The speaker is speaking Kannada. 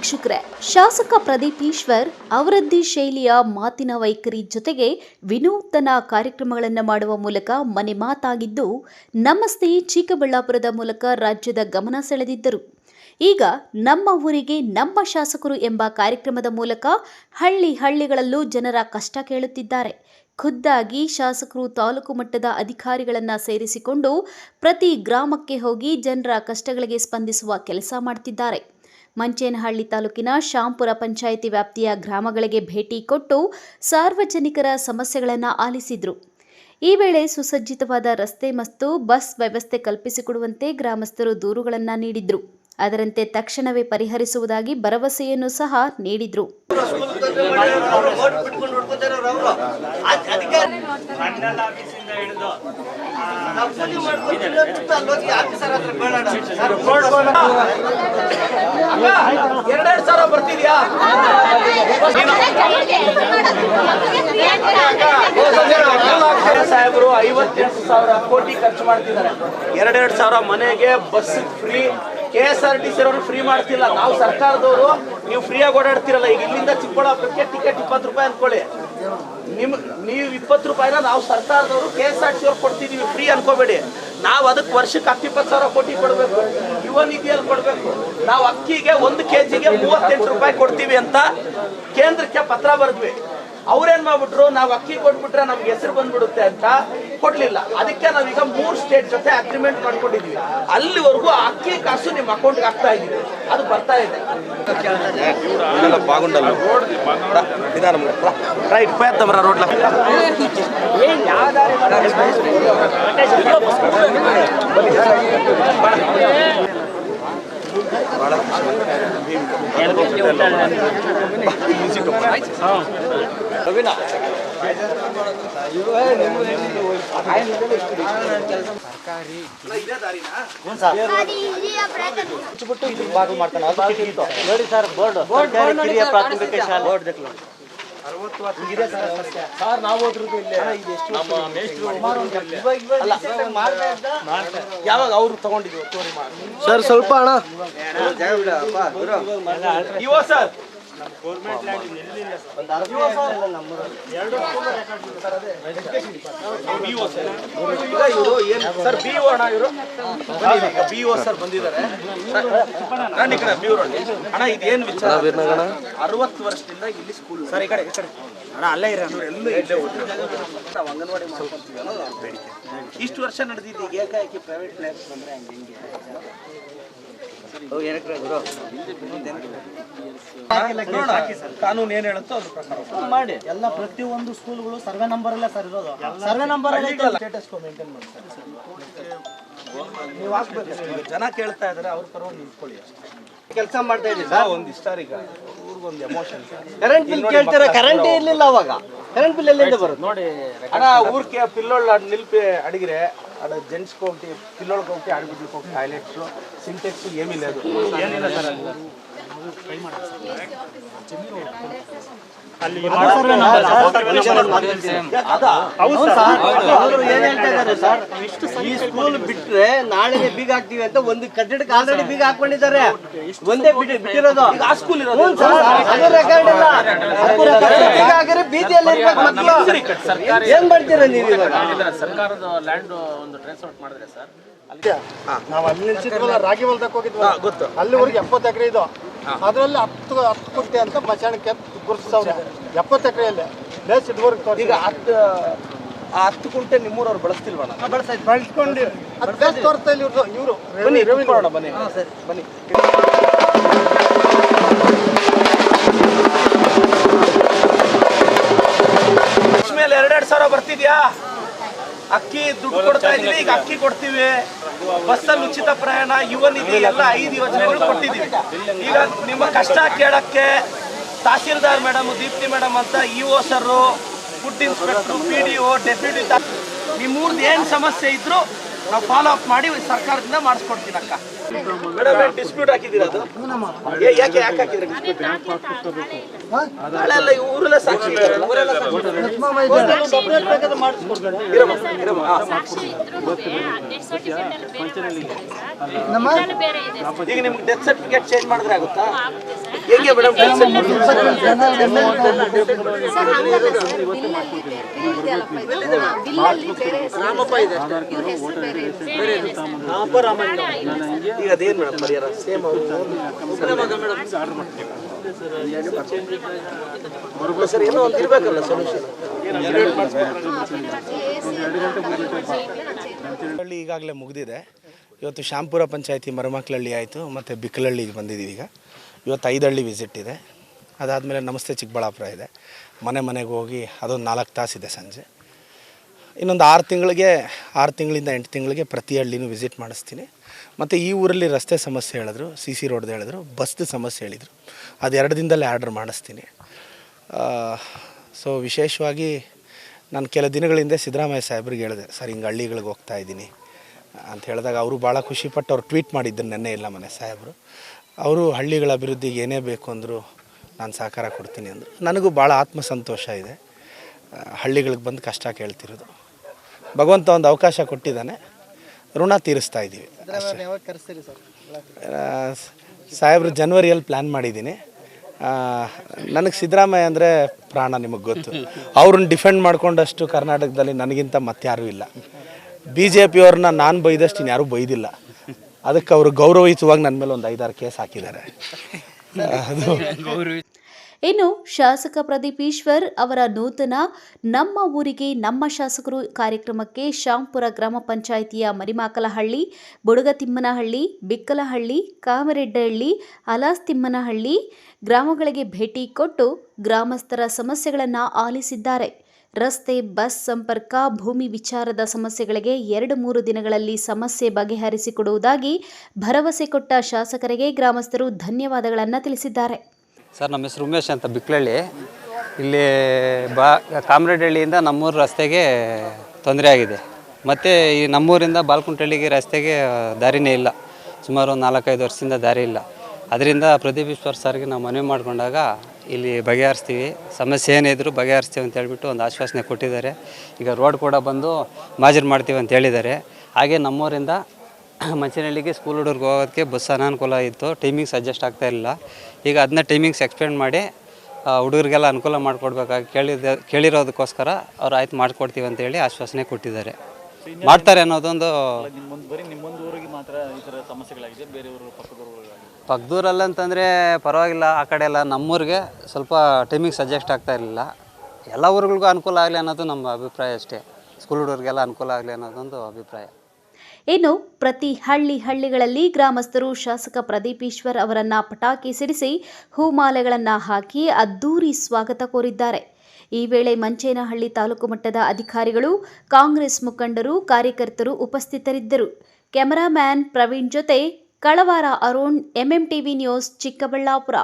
ವೀಕ್ಷಕರೇ, ಶಾಸಕ ಪ್ರದೀಪ್ ಈಶ್ವರ್ ಅವರದ್ದೇ ಶೈಲಿಯ ಮಾತಿನ ವೈಖರಿ ಜೊತೆಗೆ ವಿನೂತನ ಕಾರ್ಯಕ್ರಮಗಳನ್ನು ಮಾಡುವ ಮೂಲಕ ಮನೆ ಮಾತಾಗಿದ್ದು ನಮಸ್ತೆ ಚಿಕ್ಕಬಳ್ಳಾಪುರದ ಮೂಲಕ ರಾಜ್ಯದ ಗಮನ ಸೆಳೆದಿದ್ದರು. ಈಗ ನಮ್ಮ ಊರಿಗೆ ನಮ್ಮ ಶಾಸಕರು ಎಂಬ ಕಾರ್ಯಕ್ರಮದ ಮೂಲಕ ಹಳ್ಳಿಗಳಲ್ಲೂ ಜನರ ಕಷ್ಟ ಕೇಳುತ್ತಿದ್ದಾರೆ. ಖುದ್ದಾಗಿ ಶಾಸಕರು ತಾಲೂಕು ಮಟ್ಟದ ಅಧಿಕಾರಿಗಳನ್ನು ಸೇರಿಸಿಕೊಂಡು ಪ್ರತಿ ಗ್ರಾಮಕ್ಕೆ ಹೋಗಿ ಜನರ ಕಷ್ಟಗಳಿಗೆ ಸ್ಪಂದಿಸುವ ಕೆಲಸ ಮಾಡುತ್ತಿದ್ದಾರೆ. ಮಂಚೇನಹಳ್ಳಿ ತಾಲೂಕಿನ ಶಾಂಪುರ ಪಂಚಾಯಿತಿ ವ್ಯಾಪ್ತಿಯ ಗ್ರಾಮಗಳಿಗೆ ಭೇಟಿ ಕೊಟ್ಟು ಸಾರ್ವಜನಿಕರ ಸಮಸ್ಯೆಗಳನ್ನು ಆಲಿಸಿದರು. ಈ ವೇಳೆ ಸುಸಜ್ಜಿತವಾದ ರಸ್ತೆ ಮತ್ತು ಬಸ್ ವ್ಯವಸ್ಥೆ ಕಲ್ಪಿಸಿಕೊಡುವಂತೆ ಗ್ರಾಮಸ್ಥರು ದೂರುಗಳನ್ನು ನೀಡಿದರು. ಅದರಂತೆ ತಕ್ಷಣವೇ ಪರಿಹರಿಸುವುದಾಗಿ ಭರವಸೆಯನ್ನು ಸಹ ನೀಡಿದರು. ಸಾಹೇಬರು 58,000 ಕೋಟಿ ಖರ್ಚು ಮಾಡ್ತಿದ್ದಾರೆ. 2,000 ಮನೆಗೆ ಬಸ್ ಫ್ರೀ, KSRTC ಅವರು ಫ್ರೀ ಮಾಡ್ತಿಲ್ಲ. ನಾವು ಸರ್ಕಾರದವರು ನೀವು ಫ್ರೀಯಾಗಿ ಓಡಾಡ್ತಿರಲ್ಲ. ಈಗ ಇಲ್ಲಿಂದ ಚಿಕ್ಕಬಳ್ಳಾಪುರಕ್ಕೆ ಟಿಕೆಟ್ 20 ರೂಪಾಯಿ ಅನ್ಕೊಳ್ಳಿ. ನೀವು 20 ರೂಪಾಯಿನ ನಾವು ಸರ್ಕಾರದವರು KSRTC ಅವ್ರು ಕೊಡ್ತಿದೀವಿ, ಫ್ರೀ ಅನ್ಕೋಬೇಡಿ. ನಾವು ಅದಕ್ಕೆ ವರ್ಷಕ್ಕೆ 10-20,000 ಕೋಟಿ ಕೊಡಬೇಕು, ಯುವ ನಿಧಿಯಲ್ಲಿ ಕೊಡಬೇಕು. ನಾವು ಅಕ್ಕಿಗೆ 1 kgಗೆ 38 ರೂಪಾಯಿ ಕೊಡ್ತೀವಿ ಅಂತ ಕೇಂದ್ರಕ್ಕೆ ಪತ್ರ ಬರೆದ್ವಿ. ಅವ್ರೇನ್ ಮಾಡ್ಬಿಟ್ರು, ನಾವು ಅಕ್ಕಿ ಕೊಟ್ಬಿಟ್ರೆ ನಮ್ಗೆ ಹೆಸರು ಬಂದ್ಬಿಡುತ್ತೆ ಅಂತ ಕೊಡ್ಲಿಲ್ಲ. ಅದಕ್ಕೆ ನಾವೀಗ 3 ಸ್ಟೇಟ್ ಜೊತೆ ಅಗ್ರಿಮೆಂಟ್ ಮಾಡ್ಕೊಂಡಿದ್ವಿ. ಅಲ್ಲಿವರೆಗೂ ಅಕ್ಕಿ ಕಾಸು ನಿಮ್ಮ ಅಕೌಂಟ್ಗೆ ಹಾಕ್ತಾ ಇದೀವಿ, ಅದು ಬರ್ತಾ ಇದೆ. ರೈಟ್ ಪಯತ್ತಮ್ರ ರೋಡ್ಲ ನೋಡಿ ಸರ್, ಬೋರ್ಡ್ ಕಿರಿಯ ಪ್ರಾಥಮಿಕ ಶಾಲೆ ನಾವು ಯಾವಾಗ ಅವ್ರು ತಗೊಂಡಿದ್ವಿ ಸರ್, ಸ್ವಲ್ಪ ಹಣ ಸರ್. ಸರ್ BO ಅಣ್ಣ, ಇವರು BO ಸರ್ ಬಂದಿದ್ದಾರೆ. ಅಣ್ಣ ಇದೇನು ವಿಚಾರ? 60 ವರ್ಷದಿಂದ ಇಲ್ಲಿ ಸ್ಕೂಲ್ ಸರ್. ಈ ಕಡೆ ಅಣ್ಣ ಅಲ್ಲೇ ಇರ, ಎಲ್ಲೂ ಇಲ್ಲೇ ಅಂಗನವಾಡಿ ಮಾಡ್ಕೊಂತೀವಿ ಅನ್ನೋದು ಅವ್ರ ಬೇಡಿಕೆ. ಇಷ್ಟು ವರ್ಷ ನಡೆದಿದ್ದು, ಈಗ ಏಕಾಏಕಿ ಪ್ರೈವೇಟ್ ಪ್ಲೇಯರ್ಸ್ ಬಂದ್ರೆ ಹಂಗೆ ಕಾನೂನು ಏನ್ ಹೇಳುತ್ತೋ ಅದ್ರ ಪ್ರಕಾರ ಮಾಡಿ. ಎಲ್ಲ ಪ್ರತಿಯೊಂದು ಸ್ಕೂಲ್ಗಳು ಸರ್ವೆ ನಂಬರ್ ಅಲ್ಲೇ ಸರ್ ಇರೋದು. ಸರ್ವೆ ನಂಬರ್ ಸ್ಟೇಟಸ್ ಮೇಂಟೈನ್ ಮಾಡಿ ನೀವು ಹಾಕ್ಬೇಕು. ಜನ ಕೇಳ್ತಾ ಇದಾರೆ, ಅವ್ರ ಪರವಾಗಿ ನಿಂತ್ಕೊಳ್ಳಿ ಅಷ್ಟೇ. ಕೆಲಸ ಮಾಡ್ತಾ ಇದ್ದೀವಿ ಸರ್. ಒಂದಿಷ್ಟ ಈಗ ಊರಿಗೊಂದು ಎಮೋಷನ್. ಕರೆಂಟ್ ಬಿಲ್ ಕೇಳ್ತಾರೆ, ಕರೆಂಟ್ ಇರ್ಲಿಲ್ಲ ಅವಾಗ. ಕರೆಂಟ್ ಬಿಲ್ ಎಲ್ಲಿಂದ ಬರುತ್ತೆ ನೋಡಿ ಅಣ್ಣ. ಊರ್ಗೆ ಪಿಲ್ಲೋಳ್ ನಿಲ್ಪಿ ಅಡಿಗಿರೆ ಅಡ ಜೆಂಟ್ಸ್ ಹೋಗ್ತಿ, ಪಿಲ್ಲೋಳ್ ಹೋಗ್ತಿ, ಅಡಿಬಿಡ್ಲಿಕ್ಕೆ ಹೋಗಿ ಟಾಯ್ಲೆಟ್ಸು, ಸಿಂಟೆಕ್ಸು ಏನಿಲ್ಲ. ಅದು ಏನಿಲ್ಲ ಸರ್. ಈ ಸ್ಕೂಲ್ ಬಿಟ್ರೆ ನಾಳೆಗೆ ಬೀಗ ಹಾಕ್ತಿವಿ ಅಂತ ಒಂದು ಕಟ್ಟಡಕ್ಕೆ ಆಲ್ರೆಡಿ ಬೀಗ ಹಾಕೊಂಡಿದ್ದಾರೆ. ಒಂದೇ ಬಿಟ್ಟಿರೋದು ಆ ಸ್ಕೂಲ್ ಇರೋದು ರೆಕಾರ್ಡ್ ಇಲ್ಲ. ಬೀಗ ಹಾಕಿದ್ರೆ ಬೀದಿಯಲ್ಲಿ ಏನ್ ಮಾಡ್ತೀರಾ ನೀವು? ಸರ್ಕಾರದ ಲ್ಯಾಂಡ್ ಒಂದು ಟ್ರಾನ್ಸ್ಫರ್ ಮಾಡಿದ್ರೆ ಸರ್, ನಾವು ಅಲ್ಲಿ ನಿಲ್ಸಿದ್ವಲ್ಲ, ರಾಗಿ ಹೊಲ್ದಕ್ಕೆ ಹೋಗಿದ್ವಿ, ಗೊತ್ತು. ಅಲ್ಲಿವರೆಗೆ 70 ಎಕರೆ ಇದು. ಅದರಲ್ಲಿ 10 ಕುಂಟೆ ಅಂತ ಮಚಾಣಕ್ಕೆ ಗುರುತಿಸವ್ರೆ. 70 ಎಕರೆಯಲ್ಲಿ ಬೇಸ್ ಇದುವರೆಗೆ ತೋರಿಸಿ. ಈಗ 10 ಕುಂಟೆ ನಿಮ್ಮೂರವ್ರು ಬಳಸ್ತಿಲ್ವಣ್ಣ? ಬಳಸ್ಕೊಂಡು ಅದು ಬೇಸ್ ತೋರಿಸ್ತಾ ಇಲ್ಲ ಇವರು. ಬನ್ನಿ ನೋಡೋಣ, ಬನ್ನಿ ಬನ್ನಿ. ಮೇಲೆ 2,000 ಬರ್ತಿದ್ಯಾ? ಅಕ್ಕಿ ದುಡ್ಡು ಕೊಡ್ತಾ ಇದೀವಿ. ಈಗ ಅಕ್ಕಿ ಕೊಡ್ತೀವಿ, ಬಸ್ಸಲ್ಲಿ ಉಚಿತ ಪ್ರಯಾಣ, ಯುವ ನಿಧಿ ಎಲ್ಲ 5 ಯೋಜನೆಗಳು ಕೊಟ್ಟಿದ್ದೀವಿ. ಈಗ ನಿಮ್ಮ ಕಷ್ಟ ಕೇಳಕ್ಕೆ ತಹಸೀಲ್ದಾರ್ ಮೇಡಮ್, ದೀಪ್ತಿ ಮೇಡಮ್ ಅಂತ EO sir, food inspector, PDO, deputy, ನಿಮ್ಮೂರ್ದು ಏನು ಸಮಸ್ಯೆ ಇದ್ರು ನಾವು ಫಾಲೋ ಅಪ್ ಮಾಡಿ ಸರ್ಕಾರದಿಂದ ಮಾಡಿಸ್ಕೊಡ್ತೀನಿ ಅಕ್ಕ. ಮೇಡಮ್ ಡಿಸ್ಪ್ಯೂಟ್ ಹಾಕಿದ್ದೀರಾ ಅದು ಯಾಕೆ ಹಾಕಿದ್ರೆ ನಾಳೆ ಎಲ್ಲ ಊರೆಲ್ಲ ಸಾಕ್ಷಿ ಇದ್ದಾರಲ್ಲ? ಇರಮ್ಮ, ಇರಮ್ಮ. ಈಗ ನಿಮ್ಗೆ ಡೆತ್ ಸರ್ಟಿಫಿಕೇಟ್ ಚೇಂಜ್ ಮಾಡಿದ್ರೆ ಆಗುತ್ತಾ? ಹೇಗೆ ಮೇಡಮ್ ಡೆತ್ ಈಗ ಅದೇನು ಮೇಡಮ್ ಪರಿಹಾರ ಸೇಮ್ ಸರ್ ಏನೋ ಒಂದು ಇರ್ಬೇಕಲ್ಲ ಸೊಲ್ಯೂಷನ್. ಹಳ್ಳಿ ಈಗಾಗಲೇ ಮುಗಿದಿದೆ. ಇವತ್ತು ಶ್ಯಾಂಪುರ ಪಂಚಾಯತಿ ಮರಮಕ್ಲಹಳ್ಳಿ ಆಯಿತು ಮತ್ತು ಬಿಕ್ಕಲಹಳ್ಳಿಗೆ ಬಂದಿದ್ದೀವಿ. ಈಗ ಇವತ್ತು 5 ಹಳ್ಳಿ ವಿಸಿಟ್ ಇದೆ. ಅದಾದಮೇಲೆ ನಮಸ್ತೆ ಚಿಕ್ಕಬಳ್ಳಾಪುರ ಇದೆ. ಮನೆಗೆ ಹೋಗಿ ಅದೊಂದು 4 ತಾಸಿದೆ ಸಂಜೆ. ಇನ್ನೊಂದು 6 ತಿಂಗಳಿಂದ 8 ತಿಂಗಳಿಗೆ ಪ್ರತಿ ಹಳ್ಳಿನೂ ವಿಸಿಟ್ ಮಾಡಿಸ್ತೀನಿ. ಮತ್ತು ಈ ಊರಲ್ಲಿ ರಸ್ತೆ ಸಮಸ್ಯೆ ಹೇಳಿದ್ರು, CC ರೋಡ್ದು ಹೇಳಿದ್ರು, ಬಸ್ದು ಸಮಸ್ಯೆ ಹೇಳಿದರು. ಅದು 2 ದಿನದಲ್ಲೇ ಆರ್ಡ್ರ್ ಮಾಡಿಸ್ತೀನಿ. ಸೊ ವಿಶೇಷವಾಗಿ ನಾನು ಕೆಲ ದಿನಗಳ ಹಿಂದೆ ಸಿದ್ದರಾಮಯ್ಯ ಸಾಹೇಬ್ರಿಗೆ ಹೇಳಿದೆ, ಸರ್ ಹಿಂಗೆ ಹಳ್ಳಿಗಳಿಗೆ ಹೋಗ್ತಾ ಇದ್ದೀನಿ ಅಂತ ಹೇಳಿದಾಗ ಅವರು ಭಾಳ ಖುಷಿಪಟ್ಟು ಅವ್ರು ಟ್ವೀಟ್ ಮಾಡಿದ್ದರು ನೆನ್ನೆ ಇಲ್ಲ ಮನೆ ಸಾಹೇಬರು. ಅವರು ಹಳ್ಳಿಗಳ ಅಭಿವೃದ್ಧಿಗೆ ಏನೇ ಬೇಕು ಅಂದರೂ ನಾನು ಸಹಕಾರ ಕೊಡ್ತೀನಿ ಅಂದರು. ನನಗೂ ಭಾಳ ಆತ್ಮಸಂತೋಷ ಇದೆ. ಹಳ್ಳಿಗಳಿಗೆ ಬಂದು ಕಷ್ಟ ಕೇಳ್ತಿರೋದು ಭಗವಂತ ಒಂದು ಅವಕಾಶ ಕೊಟ್ಟಿದ್ದಾನೆ, ಋಣ ತೀರಿಸ್ತಾ ಇದ್ದೀವಿ. ಸಾಹೇಬ್ರು ಜನವರಿಯಲ್ಲಿ ಪ್ಲ್ಯಾನ್ ಮಾಡಿದ್ದೀನಿ. ನನಗೆ ಸಿದ್ದರಾಮಯ್ಯ ಅಂದರೆ ಪ್ರಾಣ, ನಿಮಗೆ ಗೊತ್ತು. ಅವ್ರನ್ನ ಡಿಫೆಂಡ್ ಮಾಡ್ಕೊಂಡಷ್ಟು ಕರ್ನಾಟಕದಲ್ಲಿ ನನಗಿಂತ ಮತ್ತಾರೂ ಇಲ್ಲ. BJP ಅವ್ರನ್ನ ನಾನು ಬೈದಷ್ಟು ಇನ್ಯಾರೂ ಬೈದಿಲ್ಲ. ಅದಕ್ಕೆ ಅವರು ಗೌರವಯುತವಾಗಿ ನನ್ನ ಮೇಲೆ ಒಂದು 5-6 ಕೇಸ್ ಹಾಕಿದ್ದಾರೆ. ಅದು ಇನ್ನು ಶಾಸಕ ಪ್ರದೀಪ್ ಈಶ್ವರ್ ಅವರ ನೂತನ ನಮ್ಮ ಊರಿಗೆ ನಮ್ಮ ಶಾಸಕರು ಕಾರ್ಯಕ್ರಮಕ್ಕೆ ಶ್ಯಾಂಪುರ ಗ್ರಾಮ ಪಂಚಾಯಿತಿಯ ಮರಿಮಾಕಲಹಳ್ಳಿ, ಬುಡಗತಿಮ್ಮನಹಳ್ಳಿ, ಬಿಕ್ಕಲಹಳ್ಳಿ, ಕಾಮರೆಡ್ಡಹಳ್ಳಿ, ಹಲಾಸ್ತಿಮ್ಮನಹಳ್ಳಿ ಗ್ರಾಮಗಳಿಗೆ ಭೇಟಿ ಕೊಟ್ಟು ಗ್ರಾಮಸ್ಥರ ಸಮಸ್ಯೆಗಳನ್ನು ಆಲಿಸಿದ್ದಾರೆ. ರಸ್ತೆ, ಬಸ್ ಸಂಪರ್ಕ, ಭೂಮಿ ವಿಚಾರದ ಸಮಸ್ಯೆಗಳಿಗೆ 2-3 ದಿನಗಳಲ್ಲಿ ಸಮಸ್ಯೆ ಬಗೆಹರಿಸಿಕೊಡುವುದಾಗಿ ಭರವಸೆ ಕೊಟ್ಟ ಶಾಸಕರಿಗೆ ಗ್ರಾಮಸ್ಥರು ಧನ್ಯವಾದಗಳನ್ನು ತಿಳಿಸಿದ್ದಾರೆ. ಸರ್, ನಮ್ಮ ಹೆಸರು ಉಮೇಶ್ ಅಂತ, ಬಿಕ್ಕಲಹಳ್ಳಿ. ಇಲ್ಲಿ ಕಾಮರೆಡ್ಡಹಳ್ಳಿಯಿಂದ ನಮ್ಮೂರು ರಸ್ತೆಗೆ ತೊಂದರೆ ಆಗಿದೆ. ಮತ್ತು ಈ ನಮ್ಮೂರಿಂದ ಬಾಲ್ಕುಂಟಹಳ್ಳಿಗೆ ರಸ್ತೆಗೆ ದಾರಿನೇ ಇಲ್ಲ. ಸುಮಾರು 4-5 ವರ್ಷದಿಂದ ದಾರಿ ಇಲ್ಲ. ಅದರಿಂದ ಪ್ರದೀಪ್ ಈಶ್ವರ್ ಸರ್ಗೆ ನಾವು ಮನವಿ ಮಾಡಿಕೊಂಡಾಗ ಇಲ್ಲಿ ಬಗೆಹರಿಸ್ತೀವಿ, ಸಮಸ್ಯೆ ಏನೇ ಇದ್ದರೂ ಬಗೆಹರಿಸ್ತೀವಿ ಅಂತ ಹೇಳ್ಬಿಟ್ಟು ಒಂದು ಆಶ್ವಾಸನೆ ಕೊಟ್ಟಿದ್ದಾರೆ. ಈಗ ರೋಡ್ ಕೂಡ ಬಂದು ಮಾಜೂರು ಮಾಡ್ತೀವಿ ಅಂತ ಹೇಳಿದ್ದಾರೆ. ಹಾಗೆ ನಮ್ಮೂರಿಂದ ಮಂಚನಹಳ್ಳಿಗೆ ಸ್ಕೂಲ್ ಹುಡುಗರಿಗೆ ಹೋಗೋದಕ್ಕೆ ಬಸ್ ಅನಾನುಕೂಲ ಇತ್ತು, ಟೈಮಿಂಗ್ಸ್ ಅಡ್ಜಸ್ಟ್ ಆಗ್ತಾ ಇರಲಿಲ್ಲ. ಈಗ ಅದನ್ನ ಟೈಮಿಂಗ್ಸ್ ಎಕ್ಸ್ಟೆಂಡ್ ಮಾಡಿ ಹುಡುಗರಿಗೆಲ್ಲ ಅನುಕೂಲ ಮಾಡಿಕೊಡ್ಬೇಕಾಗಿ ಕೇಳಿರೋದಕ್ಕೋಸ್ಕರ ಅವ್ರು ಆಯ್ತು ಮಾಡಿಕೊಡ್ತೀವಿ ಅಂತೇಳಿ ಆಶ್ವಾಸನೆ ಕೊಟ್ಟಿದ್ದಾರೆ. ಮಾಡ್ತಾರೆ ಅನ್ನೋದೊಂದು. ಪಕ್ಕದೂರಲ್ಲಿ ಅಂತಂದರೆ ಪರವಾಗಿಲ್ಲ, ಆ ಕಡೆ ಎಲ್ಲ ನಮ್ಮೂರಿಗೆ ಸ್ವಲ್ಪ ಟೈಮಿಂಗ್ಸ್ ಅಡ್ಜಸ್ಟ್ ಆಗ್ತಾ ಇರಲಿಲ್ಲ. ಎಲ್ಲ ಊರುಗಳಿಗೂ ಅನುಕೂಲ ಆಗಲಿ ಅನ್ನೋದು ನಮ್ಮ ಅಭಿಪ್ರಾಯ ಅಷ್ಟೇ. ಸ್ಕೂಲ್ ಹುಡುಗರಿಗೆಲ್ಲ ಅನುಕೂಲ ಆಗಲಿ ಅನ್ನೋದೊಂದು ಅಭಿಪ್ರಾಯ. ಇನ್ನು ಪ್ರತಿ ಹಳ್ಳಿಗಳಲ್ಲಿ ಗ್ರಾಮಸ್ಥರು ಶಾಸಕ ಪ್ರದೀಪ್ ಈಶ್ವರ್ ಅವರನ್ನ ಪಟಾಕಿ ಸಿಡಿಸಿ ಹೂಮಾಲೆಗಳನ್ನು ಹಾಕಿ ಅದ್ದೂರಿ ಸ್ವಾಗತ ಕೋರಿದ್ದಾರೆ. ಈ ವೇಳೆ ಮಂಚೇನಹಳ್ಳಿ ತಾಲೂಕು ಮಟ್ಟದ ಅಧಿಕಾರಿಗಳು, ಕಾಂಗ್ರೆಸ್ ಮುಖಂಡರು, ಕಾರ್ಯಕರ್ತರು ಉಪಸ್ಥಿತರಿದ್ದರು. ಕ್ಯಾಮರಾಮ್ಯಾನ್ ಪ್ರವೀಣ್ ಜೊತೆ ಕಳವಾರ ಅರುಣ್, MMTV ನ್ಯೂಸ್, ಚಿಕ್ಕಬಳ್ಳಾಪುರ.